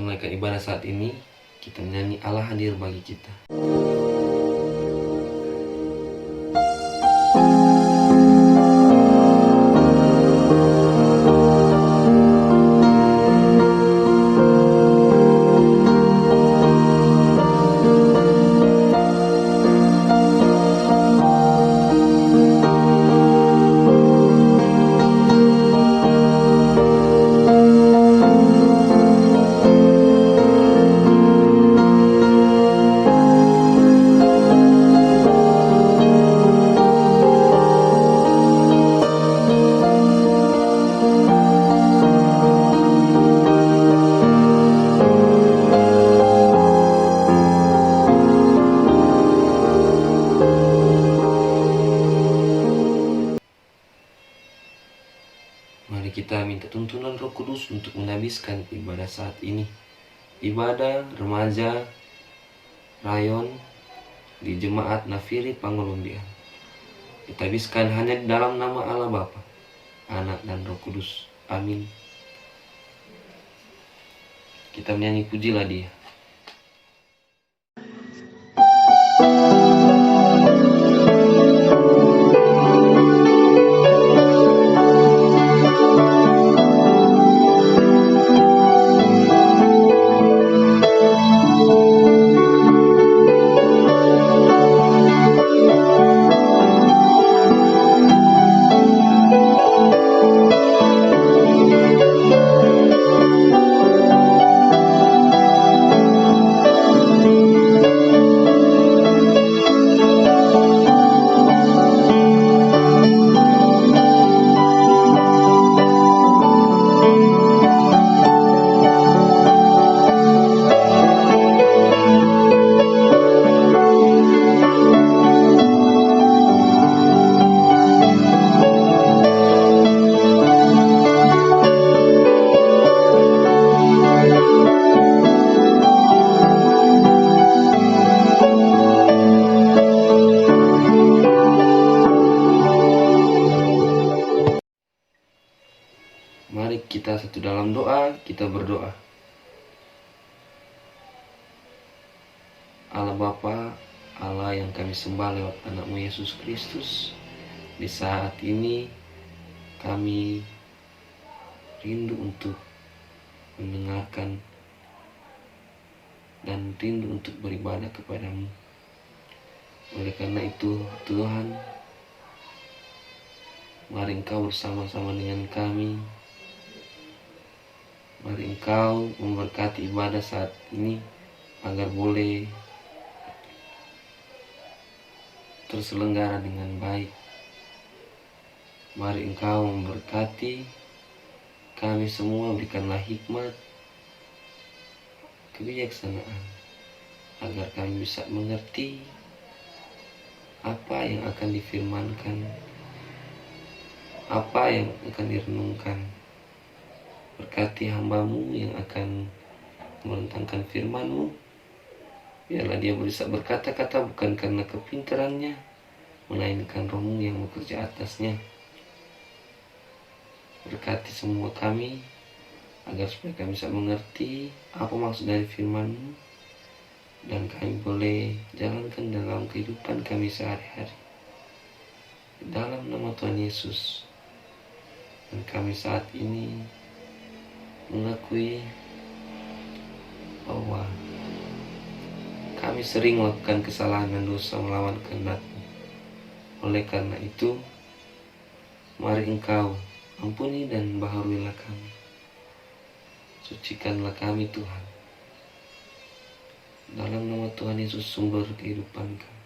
menaikkan ibadah saat ini, kita menyanyi Allah hadir bagi kita. Mari kita minta tuntunan Roh Kudus untuk menghabiskan ibadah saat ini. Ibadah remaja rayon di Jemaat Nafiri Pangolondian. Kita habiskan hanya di dalam nama Allah Bapa, Anak dan Roh Kudus. Amin. Kita menyanyi pujilah Dia. Mari kita satu dalam doa, kita berdoa. Allah Bapa, Allah yang kami sembah lewat anakmu Yesus Kristus, di saat ini kami rindu untuk mendengarkan dan rindu untuk beribadah kepadamu. Oleh karena itu Tuhan, mari Engkau bersama-sama dengan kami. Mari Engkau memberkati ibadah saat ini agar boleh terselenggara dengan baik. Mari Engkau memberkati kami semua, berikanlah hikmat, kebijaksanaan, agar kami bisa mengerti apa yang akan difirmankan, apa yang akan direnungkan. Berkati hamba-Mu yang akan merentangkan firman-Mu. Biarlah dia bisa berkata-kata bukan karena kepintarannya, melainkan Roh-Mu yang bekerja atasnya. Berkati semua kami, agar supaya kami bisa mengerti apa maksud dari firman-Mu, dan kami boleh jalankan dalam kehidupan kami sehari-hari. Dalam nama Tuhan Yesus. Dan kami saat ini mengakui bahwa kami sering melakukan kesalahan dan dosa melawan kehendak-Mu. Oleh karena itu, mari Engkau ampuni dan baharuilah kami. Sucikanlah kami Tuhan. Dalam nama Tuhan Yesus, sumber kehidupan kami.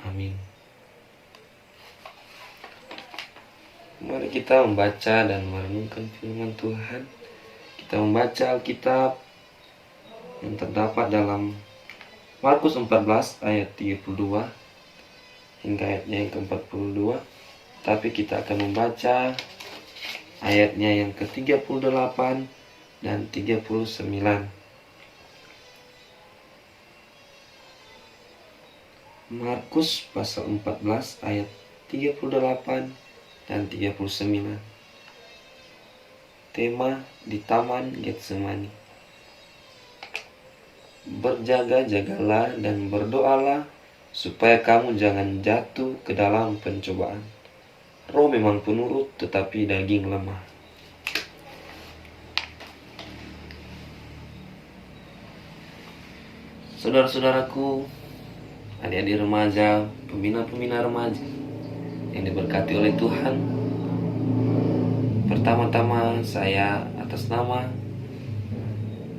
Amin. Mari kita membaca dan merenungkan firman Tuhan. Kita membaca Alkitab yang terdapat dalam Markus 14 ayat 32 hingga ayatnya yang ke-42. Tapi kita akan membaca ayatnya yang ke-38 dan 39. Markus pasal 14 ayat 38 dan 39. Tema di Taman Getsemani. Berjaga-jagalah dan berdoalah supaya kamu jangan jatuh ke dalam pencobaan. Roh memang penurut, tetapi daging lemah. Saudara-saudaraku, adik-adik remaja, pembina-pembina remaja yang diberkati oleh Tuhan, pertama-tama saya atas nama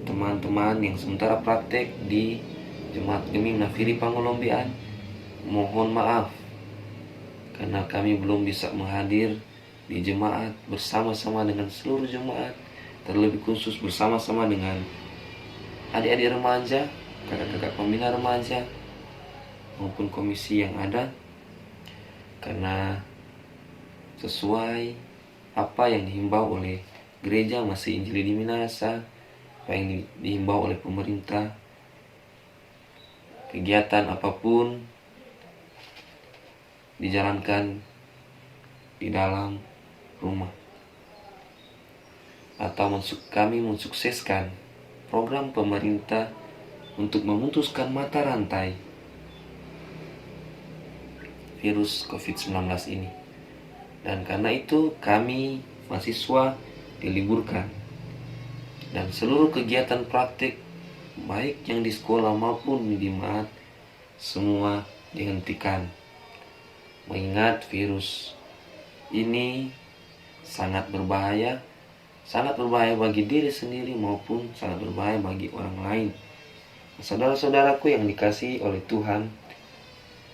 teman-teman yang sementara praktek di Jemaat Gemim Nafiri Pangolombian, mohon maaf karena kami belum bisa menghadir di jemaat bersama-sama dengan seluruh jemaat, terlebih khusus bersama-sama dengan adik-adik remaja, kakak-kakak pembina remaja maupun komisi yang ada, karena sesuai apa yang dihimbau oleh Gereja Masih Injili di Minahasa, apa yang dihimbau oleh pemerintah, kegiatan apapun dijalankan di dalam rumah, atau kami mensukseskan program pemerintah untuk memutuskan mata rantai virus COVID-19 ini. Dan karena itu kami mahasiswa diliburkan dan seluruh kegiatan praktik baik yang di sekolah maupun di jemaat semua dihentikan, mengingat virus ini sangat berbahaya bagi diri sendiri maupun sangat berbahaya bagi orang lain. Saudara-saudaraku yang dikasihi oleh Tuhan,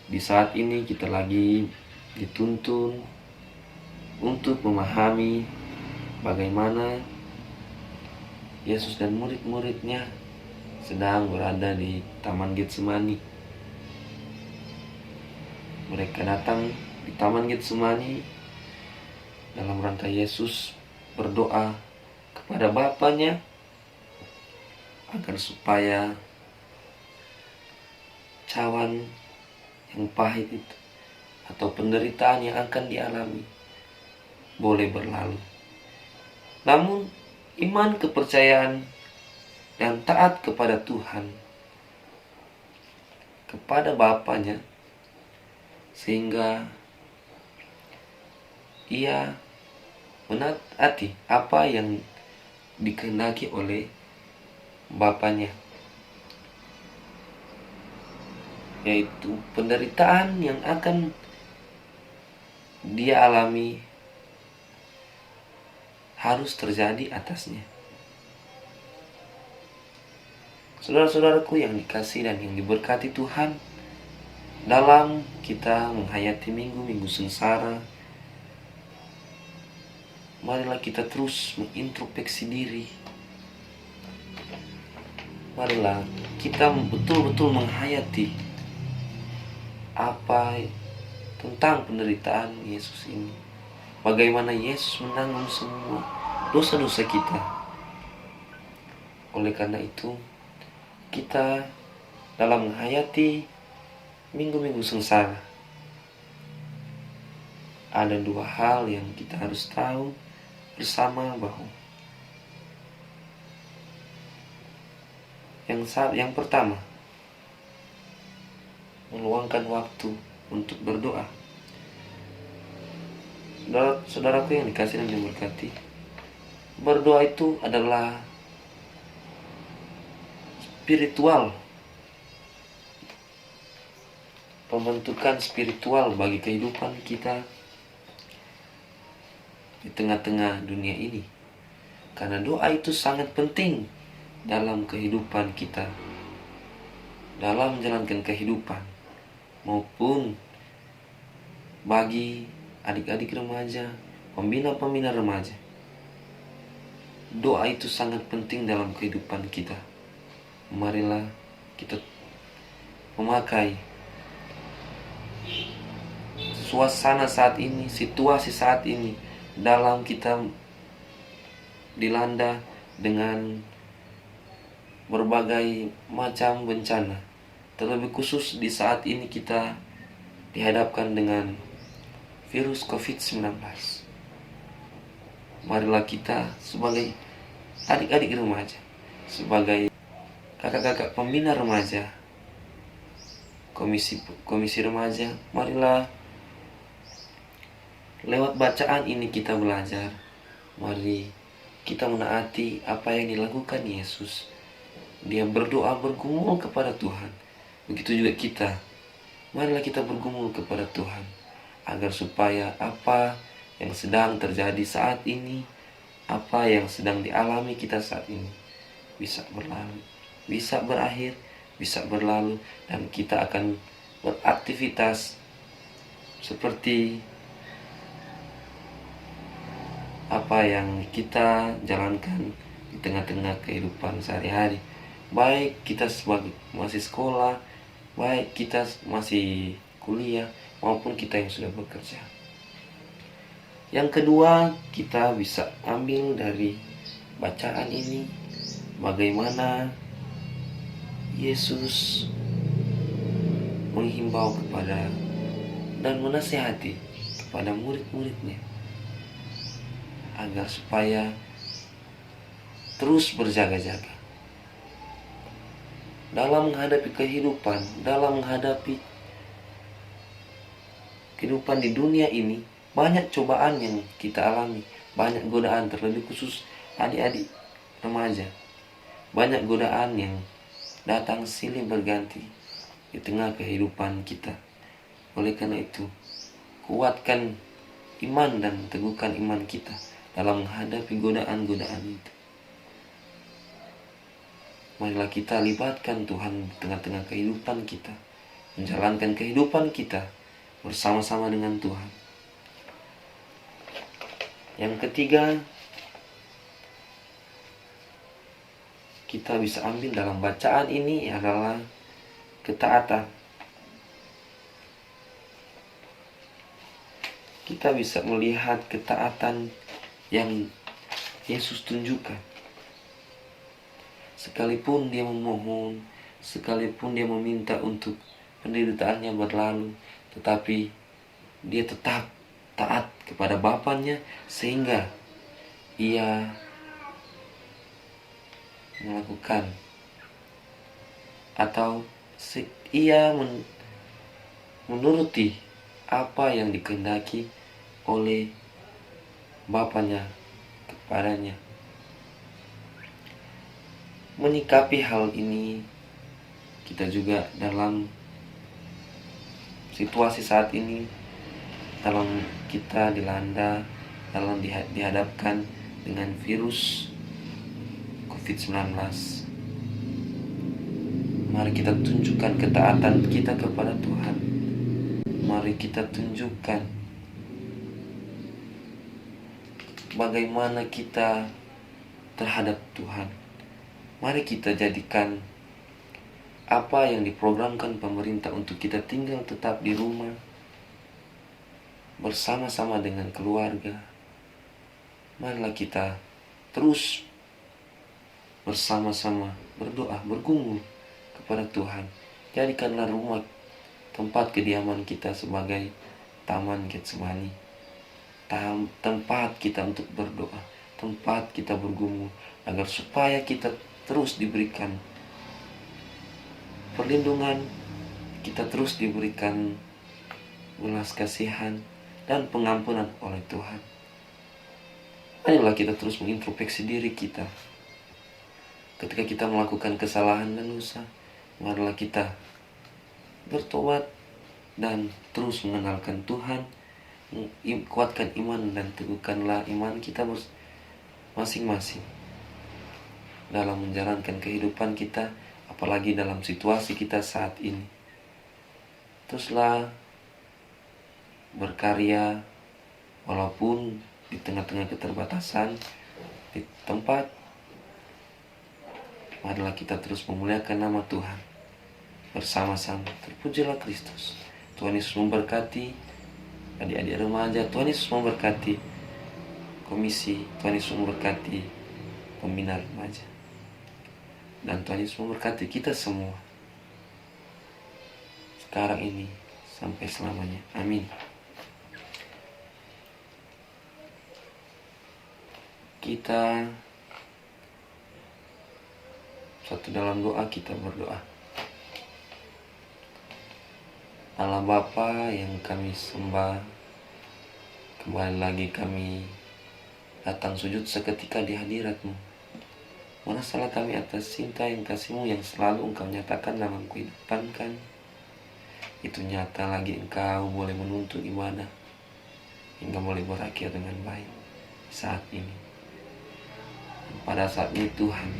di saat ini kita lagi dituntun untuk memahami bagaimana Yesus dan murid-muridnya sedang berada di Taman Getsemani. Mereka datang di Taman Getsemani dalam rangka Yesus berdoa kepada Bapanya agar supaya cawan yang pahit itu atau penderitaan yang akan dialami boleh berlalu. Namun iman, kepercayaan, dan taat kepada Tuhan, kepada Bapanya, sehingga ia menaati apa yang dikehendaki oleh Bapanya, yaitu penderitaan yang akan dia alami harus terjadi atasnya. Saudara-saudaraku yang dikasihi dan yang diberkati Tuhan, dalam kita menghayati minggu-minggu sengsara, marilah kita terus mengintrospeksi diri. Marilah kita betul-betul menghayati apa tentang penderitaan Yesus ini. Bagaimana Yesus menanggung semua dosa-dosa kita. Oleh karena itu, kita dalam menghayati minggu-minggu sengsara, ada dua hal yang kita harus tahu bersama, bahwa yang pertama, meluangkan waktu untuk berdoa. Saudaraku yang dikasihi dan diberkati, berdoa itu adalah spiritual, pembentukan spiritual bagi kehidupan kita di tengah-tengah dunia ini. Karena doa itu sangat penting dalam kehidupan kita, dalam menjalankan kehidupan, maupun bagi adik-adik remaja, pembina-pembina remaja. Doa itu sangat penting dalam kehidupan kita. Marilah kita memakai suasana saat ini, situasi saat ini, dalam kita dilanda dengan berbagai macam bencana, terlebih khusus di saat ini kita dihadapkan dengan virus COVID-19. Marilah kita sebagai adik-adik remaja, sebagai kakak-kakak pembina remaja, komisi remaja, marilah lewat bacaan ini kita belajar. Mari kita menaati apa yang dilakukan Yesus. Dia berdoa bergumul kepada Tuhan. Begitu juga kita. Marilah kita bergumul kepada Tuhan, agar supaya apa yang sedang terjadi saat ini, apa yang sedang dialami kita saat ini, bisa berlalu, bisa berakhir, bisa berlalu, dan kita akan beraktivitas seperti apa yang kita jalankan di tengah-tengah kehidupan sehari-hari. Baik kita sebagai masih sekolah, baik kita masih kuliah, maupun kita yang sudah bekerja. Yang kedua, kita bisa ambil dari bacaan ini bagaimana Yesus menghimbau kepada dan menasihati kepada murid-muridnya agar supaya terus berjaga-jaga dalam menghadapi kehidupan, dalam menghadapi kehidupan di dunia ini. Banyak cobaan yang kita alami, banyak godaan, terlebih khusus adik-adik remaja. Banyak godaan yang datang silih berganti di tengah kehidupan kita. Oleh karena itu, kuatkan iman dan teguhkan iman kita dalam menghadapi godaan-godaan itu. Marilah kita libatkan Tuhan di tengah-tengah kehidupan kita, menjalankan kehidupan kita bersama-sama dengan Tuhan. Yang ketiga, kita bisa ambil dalam bacaan ini adalah ketaatan. Kita bisa melihat ketaatan yang Yesus tunjukkan. Sekalipun dia memohon, sekalipun dia meminta untuk penderitaannya berlalu, tetapi dia tetap taat kepada Bapaknya, sehingga ia melakukan atau ia menuruti apa yang dikehendaki oleh Bapaknya kepadanya. Menyikapi hal ini, kita juga dalam situasi saat ini, dalam kita dilanda, dalam dihadapkan dengan virus COVID-19, mari kita tunjukkan ketaatan kita kepada Tuhan. Mari kita tunjukkan bagaimana kita terhadap Tuhan. Mari kita jadikan apa yang diprogramkan pemerintah untuk kita tinggal tetap di rumah bersama-sama dengan keluarga. Marilah kita terus bersama-sama berdoa, bergumul kepada Tuhan. Jadikanlah rumah tempat kediaman kita sebagai taman Getsemani, tempat kita untuk berdoa, tempat kita bergumul, agar supaya kita terus diberikan perlindungan, kita terus diberikan belas kasihan dan pengampunan oleh Tuhan. Marilah kita terus mengintrospeksi diri kita. Ketika kita melakukan kesalahan dan dosa, marilah kita bertobat dan terus mengenalkan Tuhan. Kuatkan iman dan teguhkanlah iman kita masing-masing dalam menjalankan kehidupan kita, apalagi dalam situasi kita saat ini. Teruslah berkarya walaupun di tengah-tengah keterbatasan di tempat. Marilah kita terus memuliakan nama Tuhan bersama-sama. Terpujilah Kristus. Tuhan Yesus memberkati adik-adik remaja. Tuhan Yesus memberkati komisi. Tuhan Yesus memberkati pembina remaja. Dan Tuhan Yesus memberkati kita semua, sekarang ini sampai selamanya. Amin. Kita Suatu dalam doa kita berdoa. Allah Bapa yang kami sembah, kembali lagi kami datang sujud seketika di hadirat-Mu. Mana salah kami atas cinta yang kasih-Mu yang selalu Engkau nyatakan dalam kehidupan kami. Itu nyata lagi Engkau boleh menuntut ibadah hingga boleh berakhir dengan baik saat ini. Dan pada saat ini Tuhan,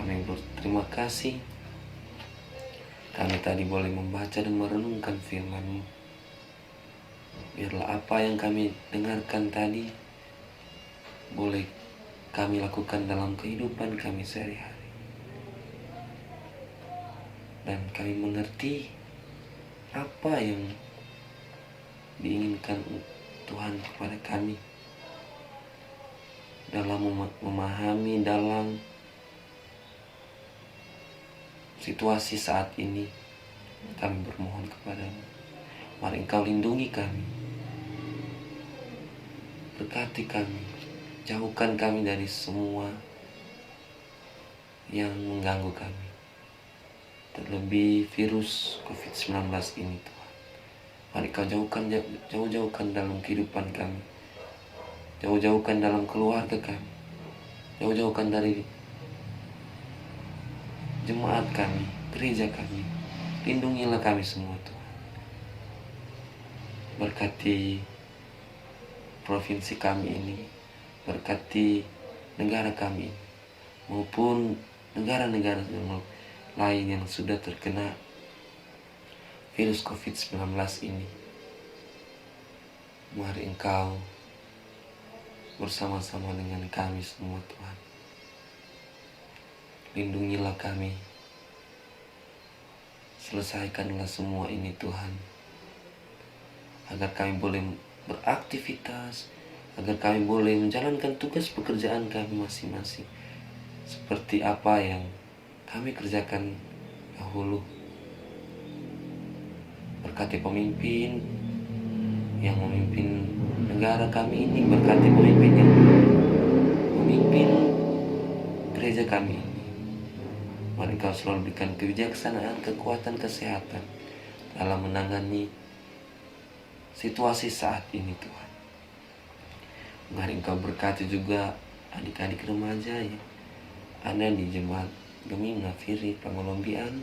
kami berterima kasih kami tadi boleh membaca dan merenungkan firman-Mu. Biarlah apa yang kami dengarkan tadi boleh kami lakukan dalam kehidupan kami sehari-hari. Dan kami mengerti apa yang diinginkan Tuhan kepada kami dalam memahami dalam situasi saat ini. Kami bermohon kepadamu, mari Engkau lindungi kami, berkati kami, jauhkan kami dari semua yang mengganggu kami, terlebih virus COVID-19 ini Tuhan. Mari Kau jauhkan dalam kehidupan kami, jauhkan dalam keluarga kami, jauhkan dari jemaat kami, gereja kami. Lindungilah kami semua Tuhan. Berkati provinsi kami ini, berkati negara kami maupun negara-negara lain yang sudah terkena virus COVID-19 ini. Mari Engkau bersama-sama dengan kami semua Tuhan. Lindungilah kami. Selesaikanlah semua ini Tuhan, agar kami boleh beraktivitas, agar kami boleh menjalankan tugas pekerjaan kami masing-masing seperti apa yang kami kerjakan dahulu. Berkati pemimpin yang memimpin negara kami ini, berkati pemimpin yang memimpin gereja kami ini. Mari Engkau selalu berikan kebijaksanaan, kekuatan, kesehatan dalam menangani situasi saat ini Tuhan. Mari Engkau berkati juga adik-adik remaja yang ada di jemaat Gemina Firi Pangolombian.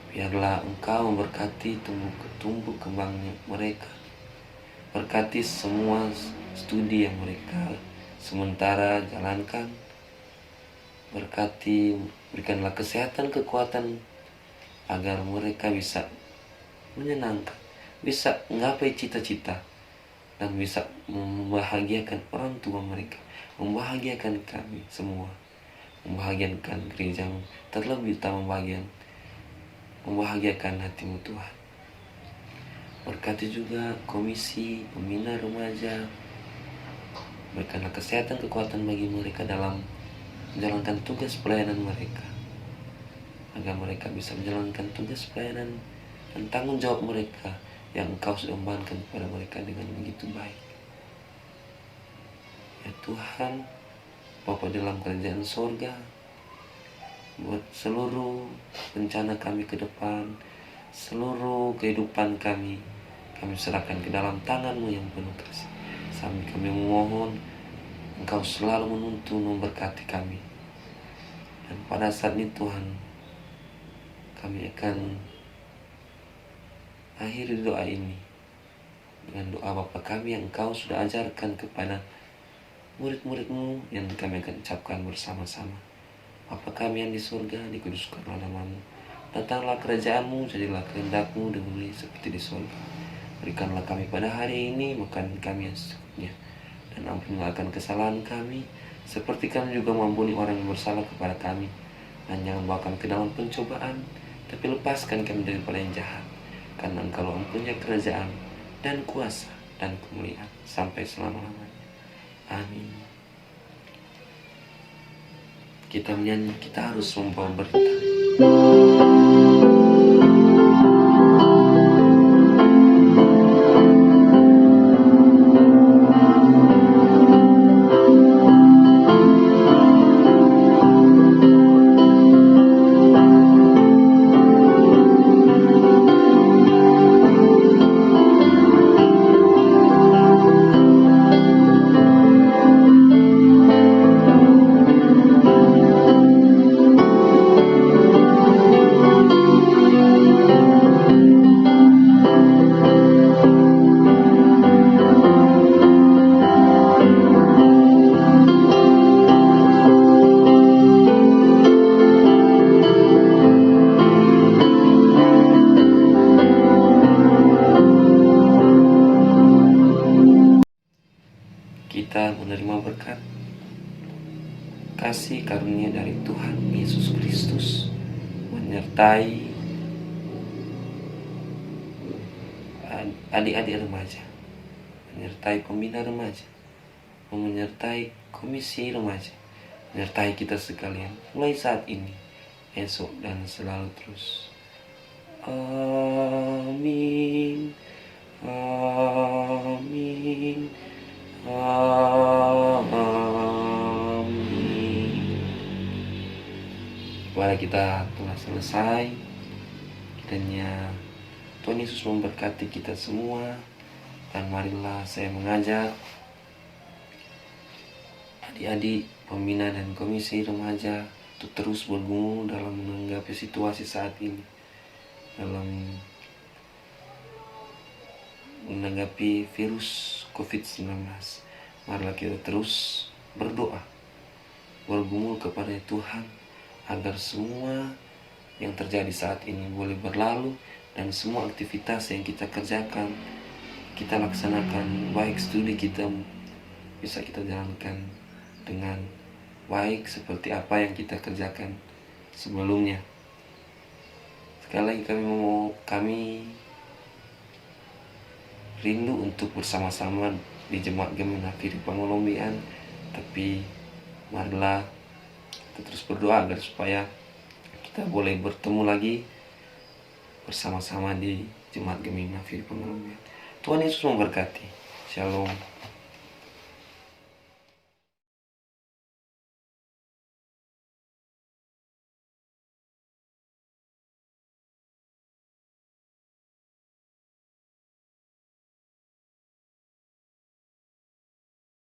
Biarlah Engkau memberkati tumbuh kembangnya mereka. Berkati semua studi yang mereka sementara jalankan. Berkati, berikanlah kesehatan, kekuatan agar mereka bisa menyenangkan, bisa menggapai cita-cita, dan bisa membahagiakan orang tua mereka, membahagiakan kami semua, membahagiakan gerejamu, terlebih utama membahagiakan hatimu Tuhan. Berkati juga komisi pembina remaja, berikanlah kesehatan, kekuatan bagi mereka dalam menjalankan tugas pelayanan mereka, agar mereka bisa menjalankan tugas pelayanan dan tanggung jawab mereka yang Engkau sudah membankan kepada mereka dengan begitu baik. Ya Tuhan, Bapa dalam kerajaan sorga, buat seluruh rencana kami ke depan, seluruh kehidupan kami serahkan ke dalam tangan-Mu yang penuh kasih. Sambil kami memohon Engkau selalu menuntun, memberkati kami. Dan pada saat ini Tuhan, kami akan akhiri doa ini dengan doa Bapa kami yang Engkau sudah ajarkan kepada murid-murid-Mu, yang kami akan ucapkan bersama-sama. Bapa kami yang di surga, dikuduskanlah nama-Mu. Datanglah kerajaan-Mu, jadilah kehendak-Mu di bumi seperti di surga. Berikanlah kami pada hari ini makan kami yang secukupnya. Dan ampunilah akan kesalahan kami, seperti kami juga mengampuni orang yang bersalah kepada kami. Dan jangan bawa kami ke dalam pencobaan, tapi lepaskan kami daripada yang jahat. Karena Engkau mempunyai kerajaan dan kuasa dan kemuliaan sampai selama-lamanya. Amin. Kita menyanyi, kita harus membawa berita. kasih karunia dari Tuhan Yesus Kristus menyertai adik-adik remaja, menyertai pembina remaja, menyertai komisi remaja, menyertai kita sekalian mulai saat ini, esok, dan selalu terus. Amin. Amin. Amin. Kepada kita telah selesai, kiranya Tuhan Yesus memberkati kita semua. Dan marilah saya mengajak adik-adik pembina dan komisi remaja untuk terus bergumul dalam menanggapi situasi saat ini, dalam menanggapi virus COVID-19. Marilah kita terus berdoa, bergumul kepada Tuhan agar semua yang terjadi saat ini boleh berlalu, dan semua aktivitas yang kita kerjakan, kita laksanakan, baik studi kita bisa kita jalankan dengan baik seperti apa yang kita kerjakan sebelumnya. Sekali lagi kami rindu untuk bersama-sama di Jemaat Gemina Firi Pangolombian, tapi marilah kita terus berdoa agar supaya kita boleh bertemu lagi bersama-sama di Jemaat Gemina Firi Pangolombian. Tuhan Yesus memberkati. Shalom.